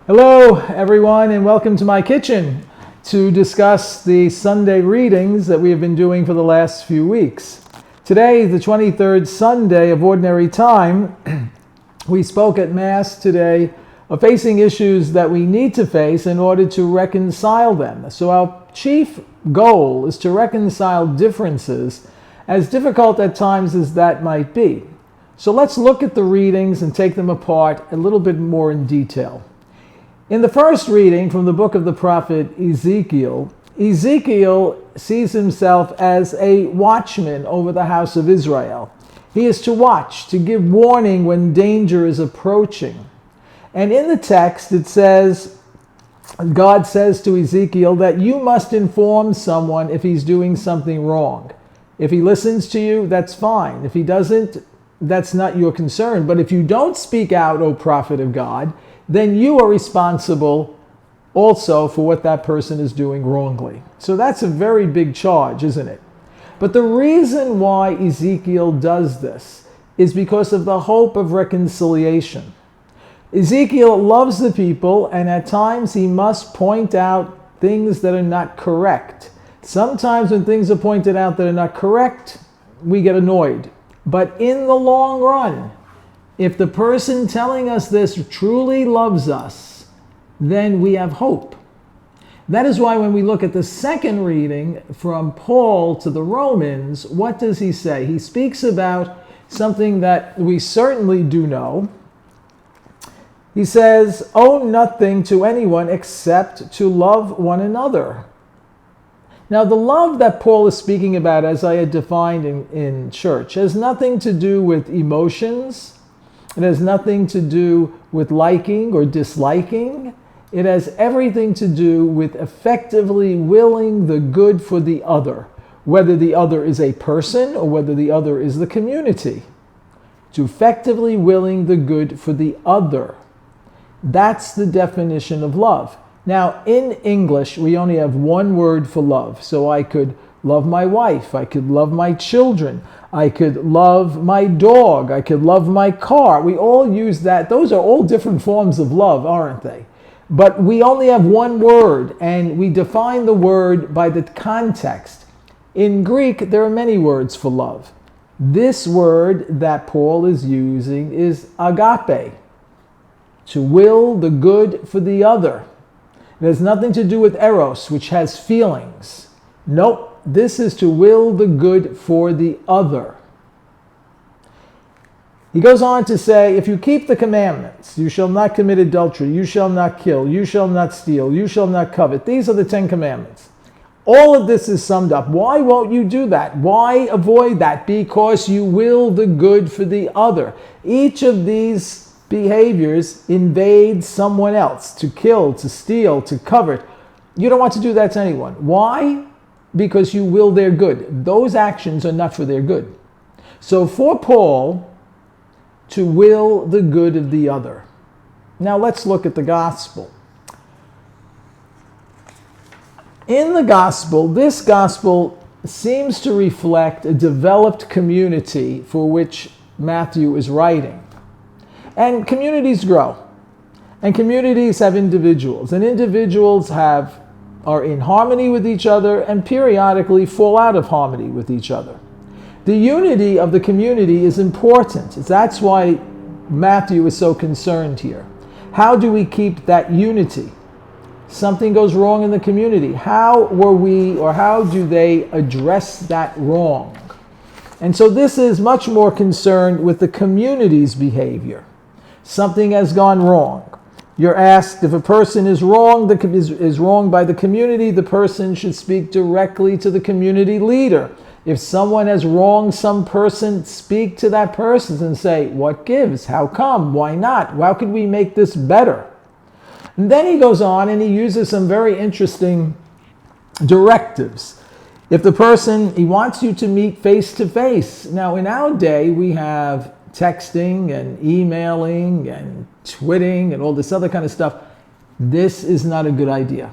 Hello, everyone, and welcome to my kitchen to discuss the Sunday readings that we have been doing for the last few weeks. Today, the 23rd Sunday of Ordinary Time, we spoke at Mass today of facing issues that we need to face in order to reconcile them. So our chief goal is to reconcile differences, as difficult at times as that might be. So let's look at the readings and take them apart a little bit more in detail. In the first reading from the book of the prophet Ezekiel, Ezekiel sees himself as a watchman over the house of Israel. He is to watch, to give warning when danger is approaching. And in the text it says, God says to Ezekiel that you must inform someone if he's doing something wrong. If he listens to you, that's fine. If he doesn't, that's not your concern. But if you don't speak out, O prophet of God, then you are responsible also for what that person is doing wrongly. So that's a very big charge, isn't it? But the reason why Ezekiel does this is because of the hope of reconciliation. Ezekiel loves the people, and at times he must point out things that are not correct. Sometimes when things are pointed out that are not correct, we get annoyed. But in the long run, if the person telling us this truly loves us, then we have hope. That is why when we look at the second reading from Paul to the Romans, what does he say? He speaks about something that we certainly do know. He says, owe nothing to anyone except to love one another. Now, the love that Paul is speaking about, as I had defined in church, has nothing to do with emotions. It has nothing to do with liking or disliking. It has everything to do with effectively willing the good for the other, whether the other is a person or whether the other is the community. To effectively willing the good for the other. That's the definition of love. Now, in English, we only have one word for love. So I could love my wife, I could love my children, I could love my dog, I could love my car. We all use that. Those are all different forms of love, aren't they? But we only have one word, and we define the word by the context. In Greek, there are many words for love. This word that Paul is using is agape, to will the good for the other. It has nothing to do with eros, which has feelings. Nope. This is to will the good for the other. He goes on to say, if you keep the commandments, you shall not commit adultery, you shall not kill, you shall not steal, you shall not covet. These are the 10 commandments. All of this is summed up. Why won't you do that? Why avoid that? Because you will the good for the other. Each of these behaviors invades someone else. To kill, to steal, to covet. You don't want to do that to anyone. Why? Because you will their good. Those actions are not for their good. So for Paul, to will the good of the other. Now let's look at the gospel. In the gospel, this gospel seems to reflect a developed community for which Matthew is writing. And communities grow. And communities have individuals. And individuals are in harmony with each other and periodically fall out of harmony with each other. The unity of the community is important. That's why Matthew is so concerned here. How do we keep that unity? Something goes wrong in the community. How do they address that wrong? And so this is much more concerned with the community's behavior. Something has gone wrong. You're asked if a person is wrong, is wronged by the community, the person should speak directly to the community leader. If someone has wronged some person, speak to that person and say, what gives? How come? Why not? How could we make this better? And then he goes on and he uses some very interesting directives. If the person, he wants you to meet face to face. Now in our day, we have texting and emailing and twitting and all this other kind of stuff. This is not a good idea.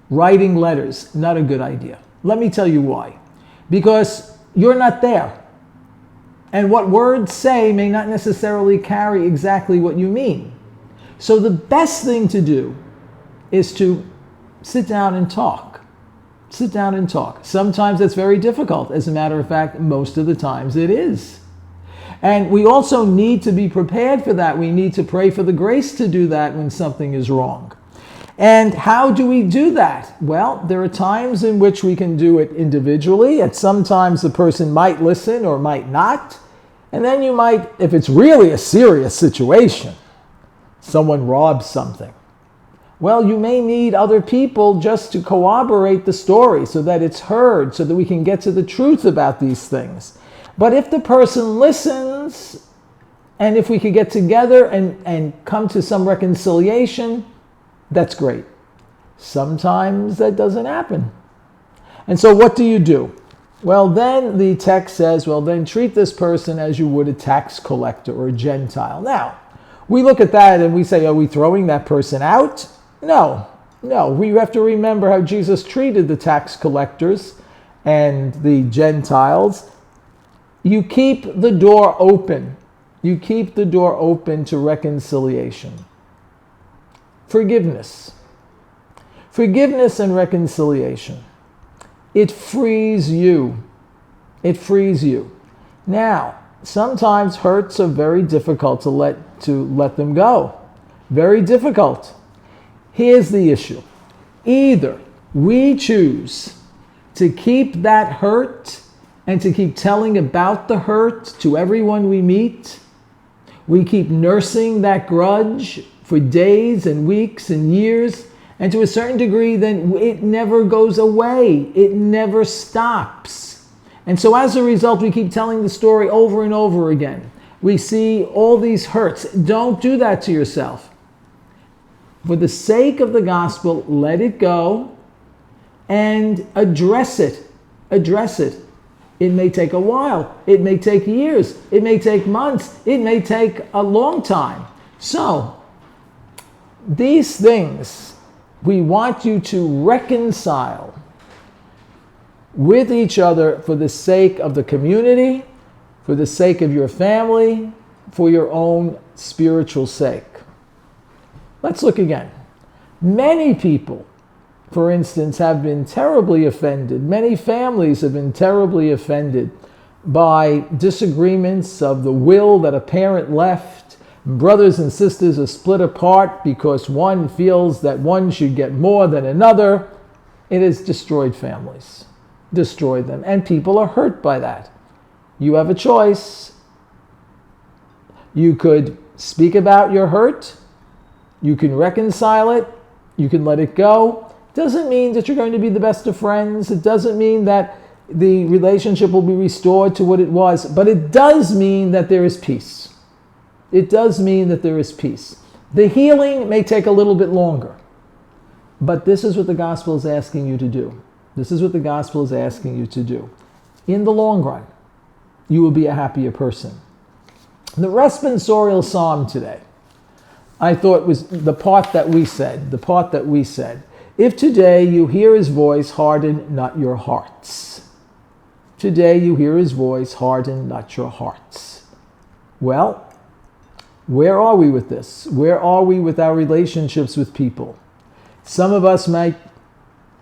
Writing letters, not a good idea. Let me tell you why. Because you're not there. And what words say may not necessarily carry exactly what you mean. So the best thing to do is to sit down and talk. Sit down and talk. Sometimes that's very difficult. As a matter of fact, most of the times it is. And we also need to be prepared for that. We need to pray for the grace to do that when something is wrong. And how do we do that? Well, there are times in which we can do it individually. At sometimes the person might listen or might not. And then you might, if it's really a serious situation, someone robs something, well, you may need other people just to corroborate the story so that it's heard, so that we can get to the truth about these things. But if the person listens, and if we could get together and come to some reconciliation, that's great. Sometimes that doesn't happen. And so what do you do? Well, then the text says, well, then treat this person as you would a tax collector or a Gentile. Now, we look at that and we say, are we throwing that person out? No. We have to remember how Jesus treated the tax collectors and the Gentiles. You keep the door open. You keep the door open to reconciliation. Forgiveness. Forgiveness and reconciliation. It frees you. It frees you. Now, sometimes hurts are very difficult to let them go. Very difficult. Here's the issue. Either we choose to keep that hurt and to keep telling about the hurt to everyone we meet. We keep nursing that grudge for days and weeks and years. And to a certain degree, then it never goes away. It never stops. And so as a result, we keep telling the story over and over again. We see all these hurts. Don't do that to yourself. For the sake of the gospel, let it go and address it. Address it. It may take a while. It may take years. It may take months. It may take a long time. So, these things we want you to reconcile with each other for the sake of the community, for the sake of your family, for your own spiritual sake. Let's look again. Many people, for instance, have been terribly offended. Many families have been terribly offended by disagreements of the will that a parent left. Brothers and sisters are split apart because one feels that one should get more than another. It has destroyed families, destroyed them, and people are hurt by that. You have a choice. You could speak about your hurt. You can reconcile it. You can let it go. Doesn't mean that you're going to be the best of friends. It doesn't mean that the relationship will be restored to what it was. But it does mean that there is peace. It does mean that there is peace. The healing may take a little bit longer. But this is what the gospel is asking you to do. This is what the gospel is asking you to do. In the long run, you will be a happier person. The responsorial psalm today, I thought was the part that we said. If today you hear his voice, harden not your hearts. Today you hear his voice, harden not your hearts. Well, where are we with this? Where are we with our relationships with people? Some of us might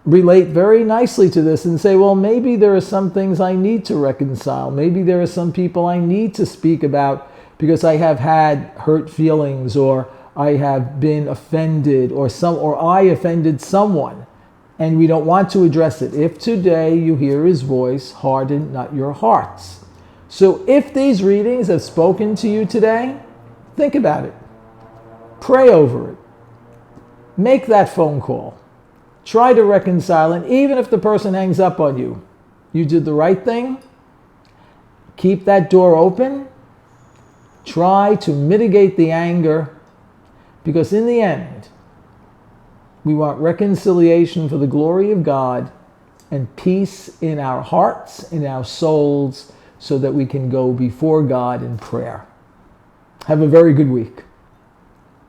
relate very nicely to this and say, well, maybe there are some things I need to reconcile. Maybe there are some people I need to speak about because I have had hurt feelings, or I have been offended, or I offended someone, and we don't want to address it. If today you hear his voice, harden not your hearts. So if these readings have spoken to you today, think about it. Pray over it. Make that phone call. Try to reconcile, and even if the person hangs up on you, you did the right thing. Keep that door open. Try to mitigate the anger, because in the end, we want reconciliation for the glory of God and peace in our hearts, in our souls, so that we can go before God in prayer. Have a very good week.